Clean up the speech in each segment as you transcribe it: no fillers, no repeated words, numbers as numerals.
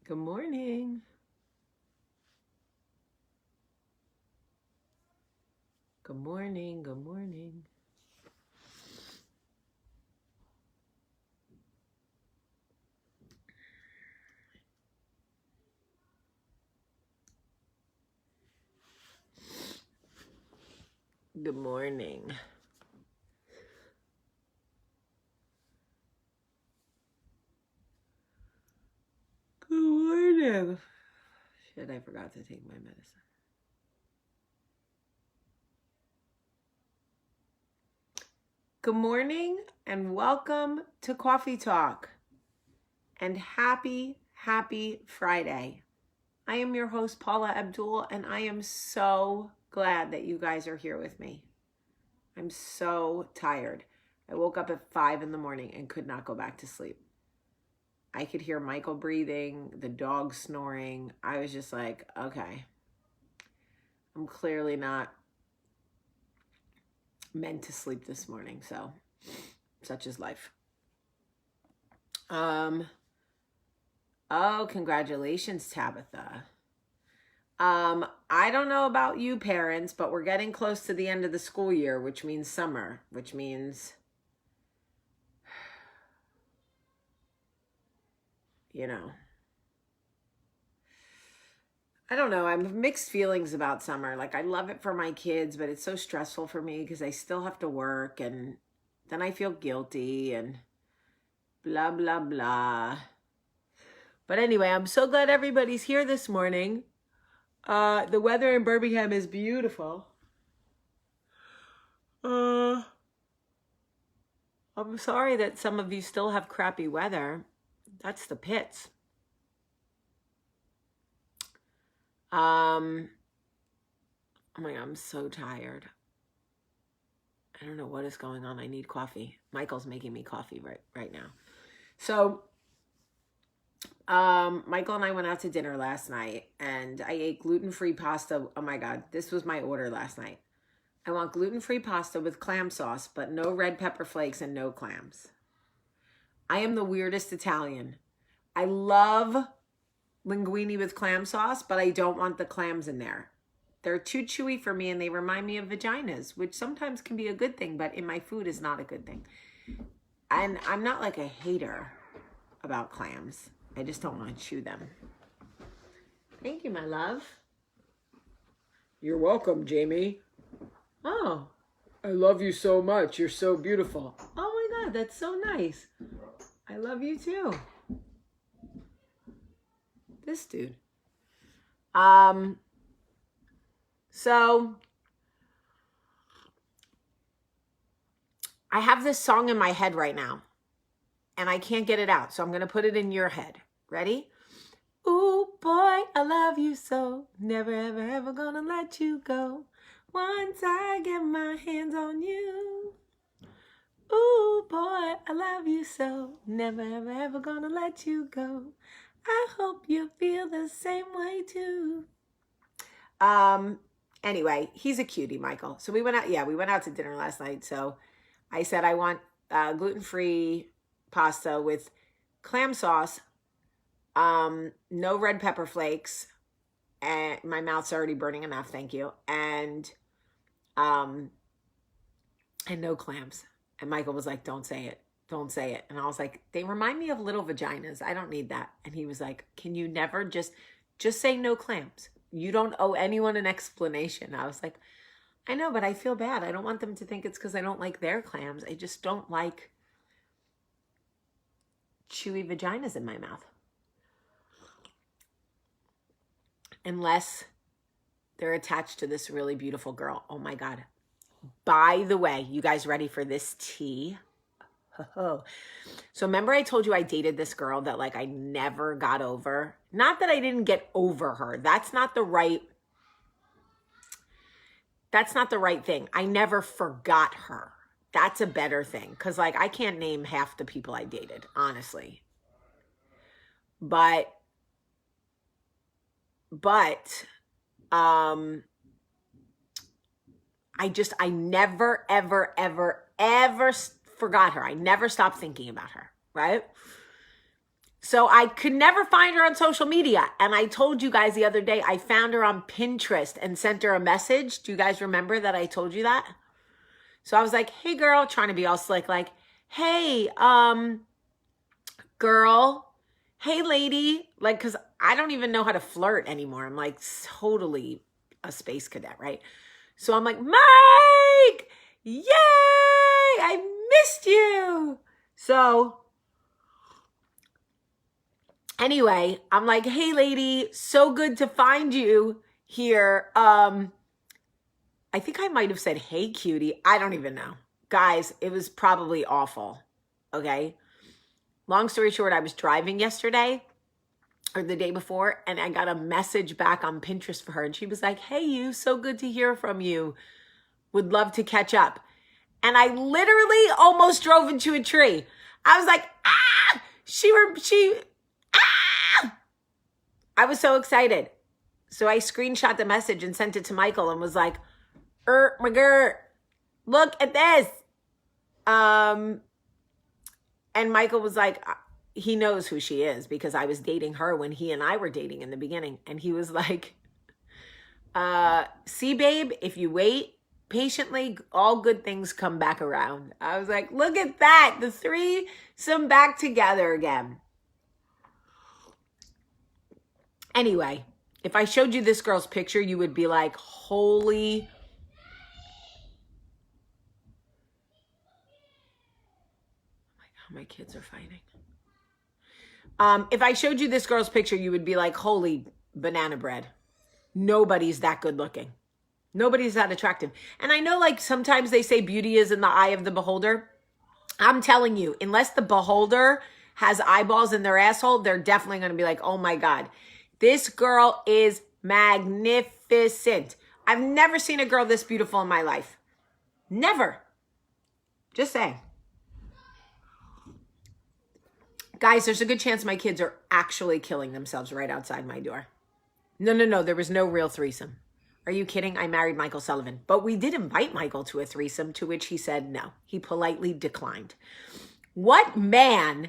Good morning. Good morning. Good morning. Good morning. Good morning. Shit, I forgot to take my medicine. Good morning and welcome to Coffee Talk. And happy Friday. I am your host, Paula Abdul, and I am so glad that you guys are here with me. I'm so tired. I woke up at 5 in the morning and could not go back to sleep. I could hear Michael breathing, the dog snoring. I was just like, okay, I'm clearly not meant to sleep this morning. So such is life. Oh, congratulations, Tabitha. I don't know about you parents, but we're getting close to the end of the school year, which means summer, which means, I don't know. I have mixed feelings about summer. Like, I love it for my kids, but it's so stressful for me because I still have to work and then I feel guilty and blah, blah, blah. But anyway, I'm so glad everybody's here this morning. The weather in Birmingham is beautiful. I'm sorry that some of you still have crappy weather. That's the pits. Oh my God, I'm so tired. I don't know what is going on. I need coffee. Michael's making me coffee right now. So, Michael and I went out to dinner last night and I ate gluten-free pasta. Oh my God, this was my order last night. I want gluten-free pasta with clam sauce, but no red pepper flakes and no clams. I am the weirdest Italian. I love linguine with clam sauce, but I don't want the clams in there. They're too chewy for me and they remind me of vaginas, which sometimes can be a good thing, but in my food is not a good thing. And I'm not like a hater about clams. I just don't want to chew them. Thank you, my love. You're welcome, Jamie. Oh, I love you so much. You're so beautiful. Oh my God, that's so nice. I love you too. This dude. So I have this song in my head right now and I can't get it out. So I'm going to put it in your head. Ready? Ooh, boy, I love you so. Never, ever, ever gonna let you go. Once I get my hands on you. Ooh, boy, I love you so. Never, ever, ever gonna let you go. I hope you feel the same way too. Anyway, he's a cutie, Michael. So we went out to dinner last night. So I said, I want gluten-free pasta with clam sauce, no red pepper flakes, and my mouth's already burning enough, thank you. And no clams. And Michael was like, don't say it. Don't say it. And I was like, they remind me of little vaginas. I don't need that. And he was like, can you never just say no clams? You don't owe anyone an explanation. I was like, I know, but I feel bad. I don't want them to think it's because I don't like their clams. I just don't like chewy vaginas in my mouth. Unless they're attached to this really beautiful girl. Oh my God. By the way, you guys ready for this tea? So remember I told you I dated this girl that like I never got over? Not that I didn't get over her. That's not the right thing. I never forgot her. That's a better thing. Because like I can't name half the people I dated, honestly. But I never, ever, ever, ever forgot her. I never stopped thinking about her, right? So I could never find her on social media. And I told you guys the other day, I found her on Pinterest and sent her a message. Do you guys remember that I told you that? So I was like, hey girl, trying to be all slick, like, hey, girl, hey lady, like, cause I don't even know how to flirt anymore. I'm like totally a space cadet, right? So I'm like, Mike, yay, I missed you. So anyway, I'm like, hey lady, so good to find you here. I think I might have said, hey cutie. I don't even know. Guys, it was probably awful. Okay. Long story short, I was driving yesterday or the day before, and I got a message back on Pinterest for her. And she was like, hey, you, so good to hear from you. Would love to catch up. And I literally almost drove into a tree. I was like, ah, I was so excited. So I screenshot the message and sent it to Michael and was like, my girl, look at this. And Michael was like, he knows who she is because I was dating her when he and I were dating in the beginning. And he was like, see, babe, if you wait patiently, all good things come back around. I was like, look at that. The threesome back together again. Anyway, if I showed you this girl's picture, you would be like, holy. My kids are fighting. If I showed you this girl's picture, you would be like, holy banana bread. Nobody's that good looking. Nobody's that attractive. And I know like sometimes they say beauty is in the eye of the beholder. I'm telling you, unless the beholder has eyeballs in their asshole, they're definitely going to be like, oh my God, this girl is magnificent. I've never seen a girl this beautiful in my life. Never. Just saying. Guys, there's a good chance my kids are actually killing themselves right outside my door. No. There was no real threesome. Are you kidding? I married Michael Sullivan. But we did invite Michael to a threesome, to which he said no. He politely declined. What man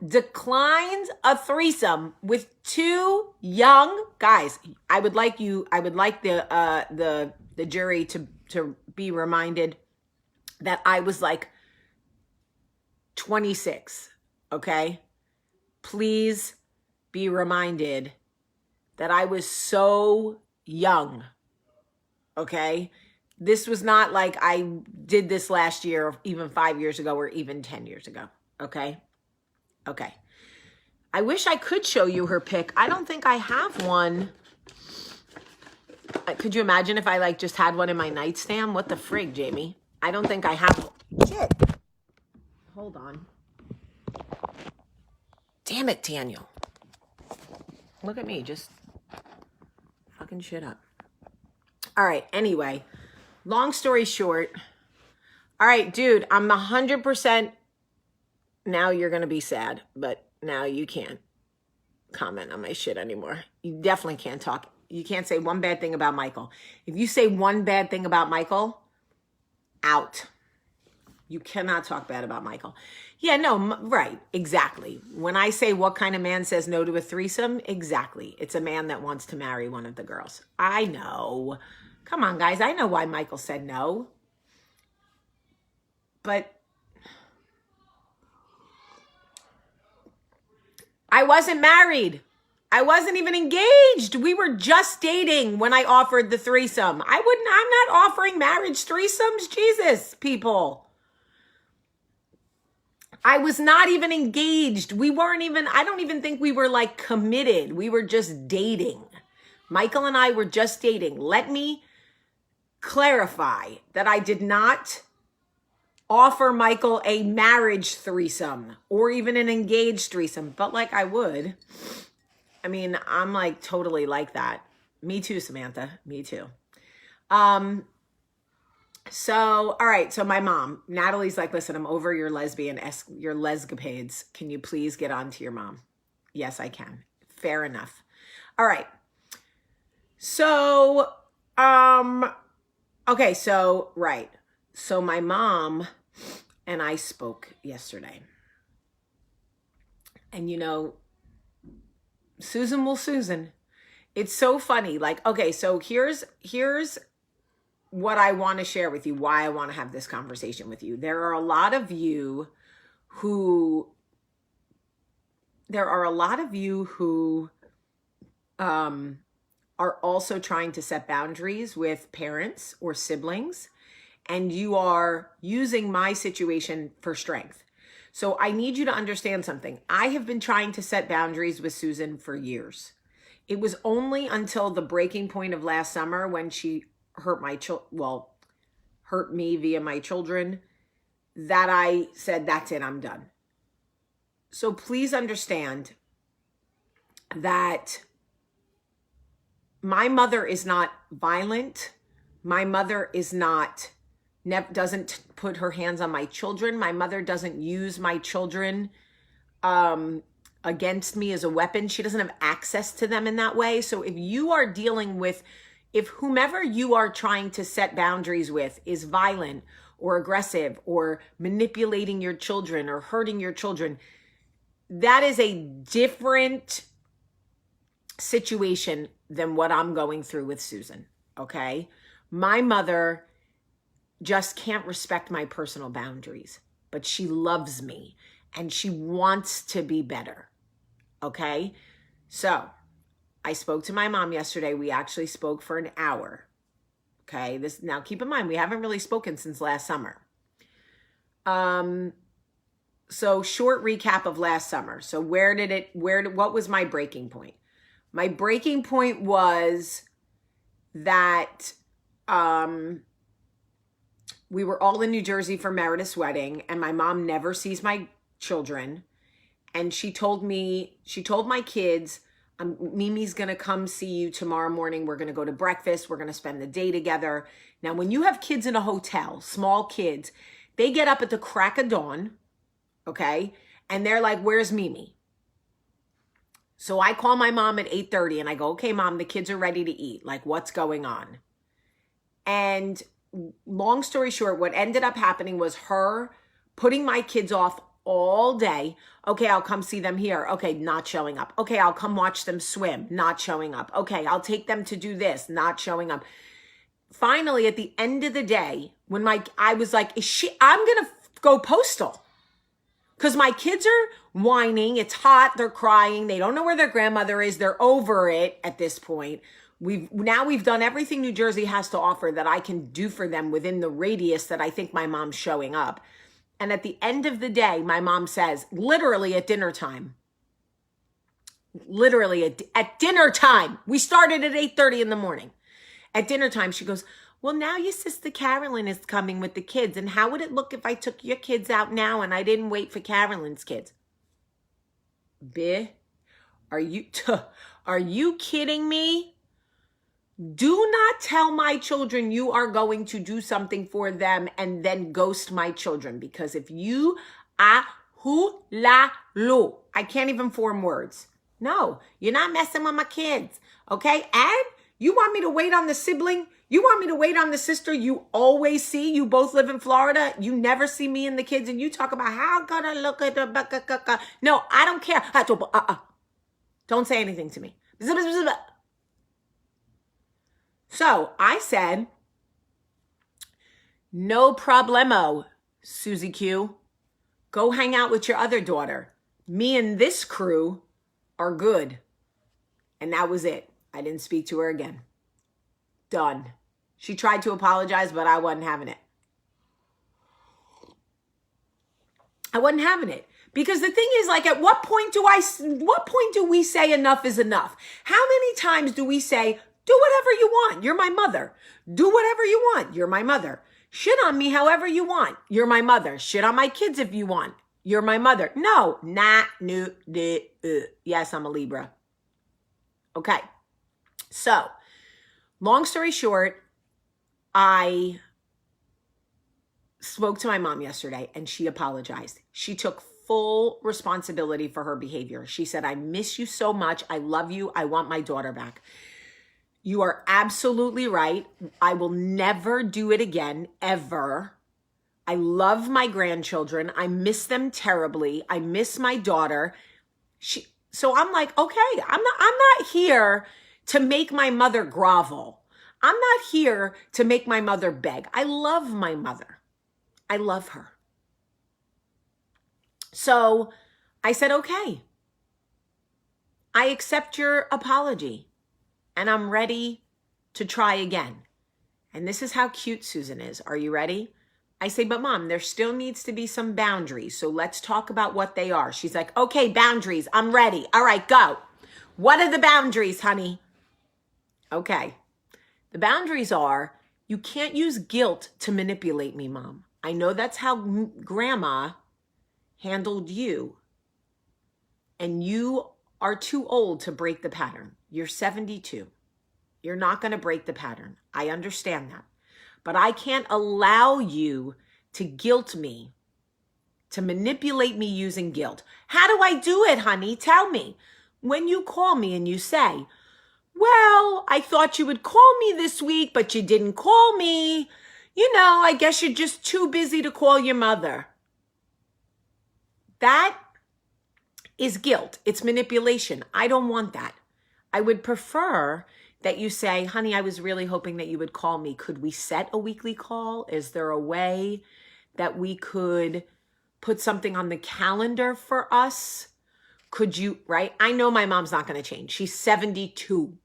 declines a threesome with two young guys? I would like the jury to be reminded that I was like 26, okay? Please be reminded that I was so young, okay? This was not like I did this last year, or even 5 years ago, or even 10 years ago, okay? Okay. I wish I could show you her pic. I don't think I have one. Could you imagine if I like just had one in my nightstand? What the frig, Jamie? I don't think I have. Shit. Hold on. Damn it, Daniel. Look at me, just fucking shit up. All right, anyway, long story short. All right, dude, I'm 100%. Now you're going to be sad, but now you can't comment on my shit anymore. You definitely can't talk. You can't say one bad thing about Michael. If you say one bad thing about Michael, out. You cannot talk bad about Michael. Yeah, no, right, exactly. When I say what kind of man says no to a threesome, exactly. It's a man that wants to marry one of the girls. I know. Come on, guys. I know why Michael said no. But I wasn't married. I wasn't even engaged. We were just dating when I offered the threesome. I'm not offering marriage threesomes. Jesus, people. I was not even engaged. I don't even think we were like committed. We were just dating. Michael and I were just dating. Let me clarify that I did not offer Michael a marriage threesome or even an engaged threesome, but like I would. I mean, I'm like totally like that. Me too, Samantha. Me too. So, all right. So my mom, Natalie's like, listen, I'm over your lescapades. Can you please get on to your mom? Yes, I can. Fair enough. All right. So, okay. So, right. So my mom and I spoke yesterday. And Susan will Susan. It's so funny. Like, okay, so here's what I want to share with you, why I want to have this conversation with you. There are a lot of you who are also trying to set boundaries with parents or siblings, and you are using my situation for strength. So I need you to understand something. I have been trying to set boundaries with Susan for years. It was only until the breaking point of last summer when she hurt me via my children that I said, that's it, I'm done. So please understand that my mother is not violent. My mother doesn't put her hands on my children. My mother doesn't use my children against me as a weapon. She doesn't have access to them in that way. So if you are dealing with, if whomever you are trying to set boundaries with is violent or aggressive or manipulating your children or hurting your children, that is a different situation than what I'm going through with Susan, okay? My mother just can't respect my personal boundaries, but she loves me and she wants to be better, okay? So I spoke to my mom yesterday. We actually spoke for an hour, okay? Now keep in mind, we haven't really spoken since last summer. So short recap of last summer. So what was my breaking point? My breaking point was that we were all in New Jersey for Meredith's wedding, and my mom never sees my children. And she told my kids, Mimi's going to come see you tomorrow morning. We're going to go to breakfast. We're going to spend the day together. Now, when you have kids in a hotel, small kids, they get up at the crack of dawn, okay? And they're like, where's Mimi? So I call my mom at 8:30 and I go, okay, Mom, the kids are ready to eat. Like, what's going on? And long story short, what ended up happening was her putting my kids off all day. Okay, I'll come see them here. Okay, not showing up. Okay, I'll come watch them swim. Not showing up. Okay, I'll take them to do this. Not showing up. Finally, at the end of the day, when I was like, I'm going to go postal. Because my kids are whining. It's hot. They're crying. They don't know where their grandmother is. They're over it at this point. We've done everything New Jersey has to offer that I can do for them within the radius that I think my mom's showing up. And at the end of the day, my mom says, literally at dinner time, we started at 8:30 in the morning. At dinner time, she goes, well, now your sister Carolyn is coming with the kids. And how would it look if I took your kids out now and I didn't wait for Carolyn's kids? Are you kidding me? Do not tell my children you are going to do something for them and then ghost my children. Because if you, I can't even form words. No, you're not messing with my kids. Okay. And you want me to wait on the sibling? You want me to wait on the sister you always see? You both live in Florida. You never see me and the kids. And you talk about how gonna look at the... No, I don't care. Don't say anything to me. So I said, no problemo, Susie Q. Go hang out with your other daughter. Me and this crew are good. And that was it. I didn't speak to her again. Done. She tried to apologize, but I wasn't having it. I wasn't having it. Because the thing is, like, at what point do we say enough is enough? How many times do we say, do whatever you want. You're my mother. Do whatever you want. You're my mother. Shit on me however you want. You're my mother. Shit on my kids if you want. You're my mother. No. Yes, I'm a Libra. Okay. So, long story short, I spoke to my mom yesterday and she apologized. She took full responsibility for her behavior. She said, I miss you so much. I love you. I want my daughter back. You are absolutely right. I will never do it again, ever. I love my grandchildren. I miss them terribly. I miss my daughter. So I'm like, okay, I'm not here to make my mother grovel. I'm not here to make my mother beg. I love my mother. I love her. So I said, okay, I accept your apology and I'm ready to try again. And this is how cute Susan is. Are you ready? I say, but Mom, there still needs to be some boundaries. So let's talk about what they are. She's like, okay, boundaries. I'm ready. All right, go. What are the boundaries, honey? Okay. The boundaries are, you can't use guilt to manipulate me, Mom. I know that's how Grandma handled you. And you are too old to break the pattern. You're 72. You're not going to break the pattern. I understand that. But I can't allow you to guilt me, to manipulate me using guilt. How do I do it, honey? Tell me. When you call me and you say, well, I thought you would call me this week, but you didn't call me. I guess you're just too busy to call your mother. That is guilt. It's manipulation. I don't want that. I would prefer that you say, honey, I was really hoping that you would call me. Could we set a weekly call? Is there a way that we could put something on the calendar for us? Could you, right? I know my mom's not going to change. She's 72.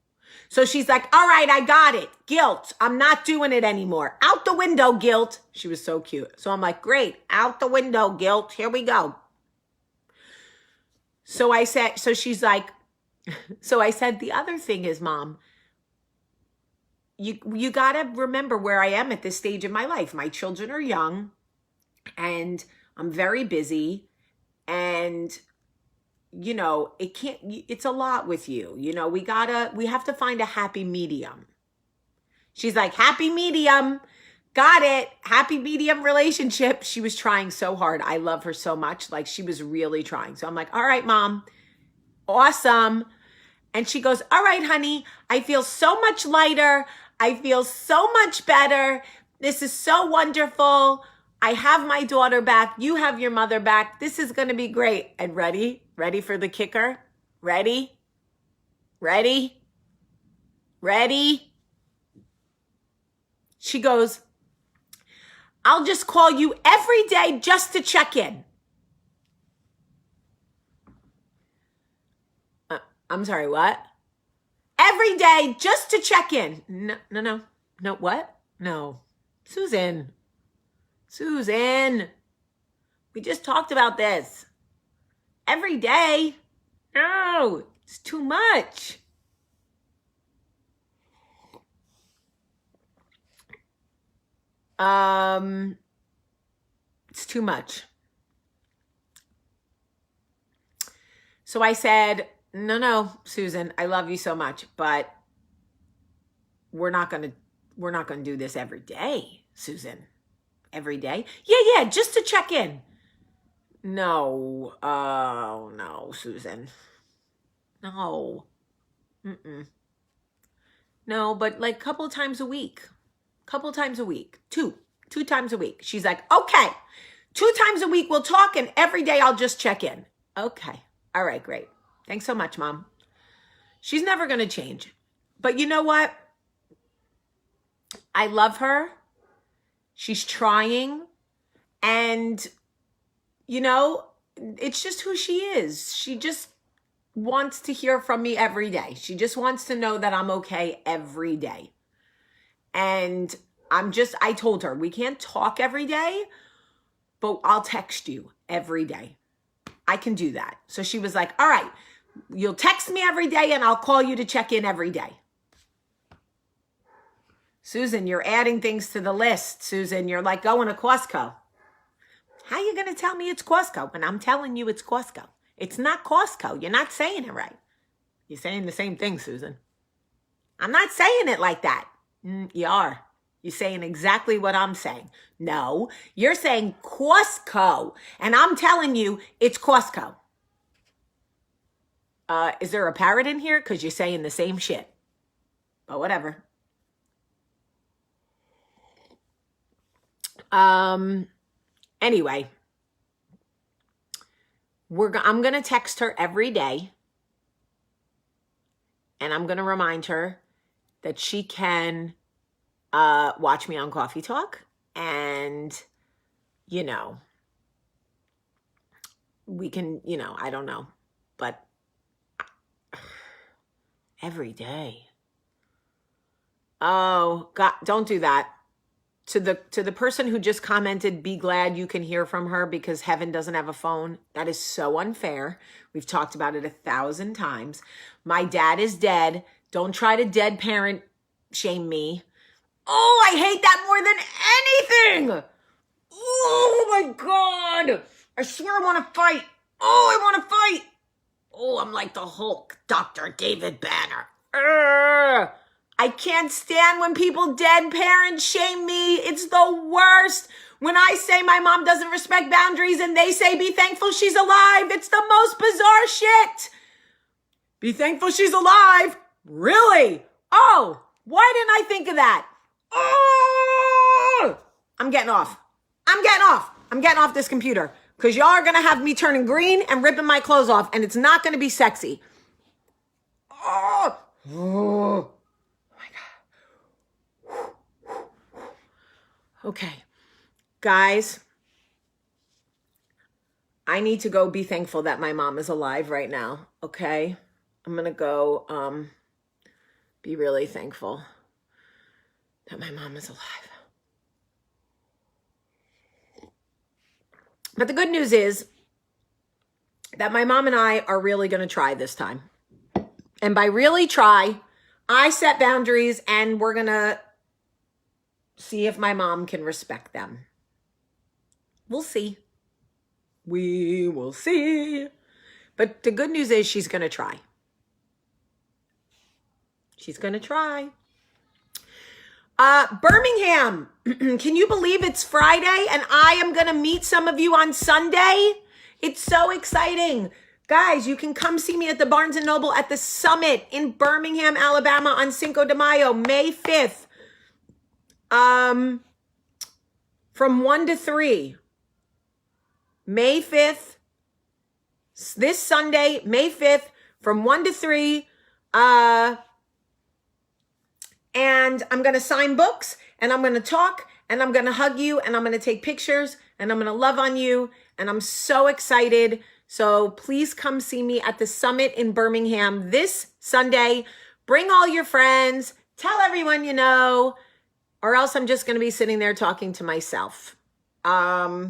So she's like, all right, I got it. Guilt. I'm not doing it anymore. Out the window, guilt. She was so cute. So I'm like, great. Out the window, guilt. Here we go. So I said, she's like, so I said, the other thing is, Mom, you got to remember where I am at this stage of my life. My children are young and I'm very busy and it's a lot with you. We have to find a happy medium. She's like, happy medium. Got it. Happy medium relationship. She was trying so hard. I love her so much. Like she was really trying. So I'm like, all right, Mom. Awesome. And she goes, all right, honey, I feel so much lighter. I feel so much better. This is so wonderful. I have my daughter back. You have your mother back. This is going to be great. And ready for the kicker? Ready? She goes, I'll just call you every day just to check in. I'm sorry, what? Every day just to check in. No, what? No. Susan, we just talked about this. Every day? No, it's too much. It's too much. So I said, no, Susan, I love you so much, but we're not going to do this every day, Susan. Every day? Yeah, just to check in. No. Oh, no, Susan. No. No, but like couple times a week. Two times a week. She's like, okay, 2 times a week we'll talk and every day I'll just check in. Okay. All right, great. Thanks so much, Mom. She's never going to change. But you know what? I love her. She's trying. And, it's just who she is. She just wants to hear from me every day. She just wants to know that I'm okay every day. And I told her, we can't talk every day, but I'll text you every day. I can do that. So she was like, all right, you'll text me every day and I'll call you to check in every day. Susan, you're adding things to the list. Susan, you're like going to Costco. How are you going to tell me it's Costco when I'm telling you it's Costco? It's not Costco. You're not saying it right. You're saying the same thing, Susan. I'm not saying it like that. You are. You're saying exactly what I'm saying. No, you're saying Costco. And I'm telling you it's Costco. Is there a parrot in here? Because you're saying the same shit. But whatever. Anyway. I'm going to text her every day. And I'm going to remind her that she can watch me on Coffee Talk. And, you know, we can, you know, I don't know. But every day. Oh, God, don't do that. To the person who just commented, be glad you can hear from her because heaven doesn't have a phone. That is so unfair. We've talked about it 1,000 times. My dad is dead. Don't try to dead parent shame me. Oh, I hate that more than anything. Oh my God. I swear I want to fight. Oh, I want to fight. Oh, I'm like the Hulk, Dr. David Banner. I can't stand when people dead parent shame me. It's the worst. When I say my mom doesn't respect boundaries and they say be thankful she's alive, it's the most bizarre shit. Be thankful she's alive? Really? Oh, why didn't I think of that? Oh, I'm getting off. I'm getting off this computer because y'all are going to have me turning green and ripping my clothes off and it's not going to be sexy. Oh. Okay, guys, I need to go be thankful that my mom is alive right now, okay? I'm going to go be really thankful that my mom is alive. But the good news is that my mom and I are really going to try this time. And by really try, I set boundaries and we're going to see if my mom can respect them. We'll see. We will see. But the good news is she's going to try. She's going to try. Birmingham, can you believe it's Friday and I am going to meet some of you on Sunday? It's so exciting. Guys, you can come see me at the Barnes & Noble at the Summit in Birmingham, Alabama on Cinco de Mayo, May 5th. From 1 to 3, May 5th, this Sunday, May 5th, from 1 to 3, and I'm going to sign books, and I'm going to talk, and I'm going to hug you, and I'm going to take pictures, and I'm going to love on you, and I'm so excited. So please come see me at the Summit in Birmingham this Sunday. Bring all your friends, tell everyone you know, or else I'm just going to be sitting there talking to myself. If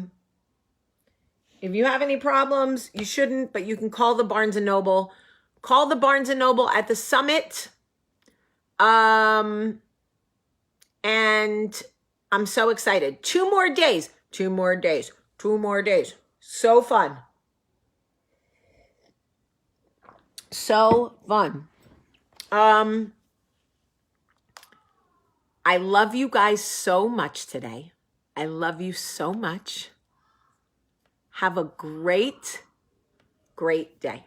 you have any problems, you shouldn't, but you can call the Barnes & Noble. Call the Barnes & Noble at the Summit. And I'm so excited. 2 more days. So fun. So fun. I love you guys so much today. I love you so much. Have a great, great day.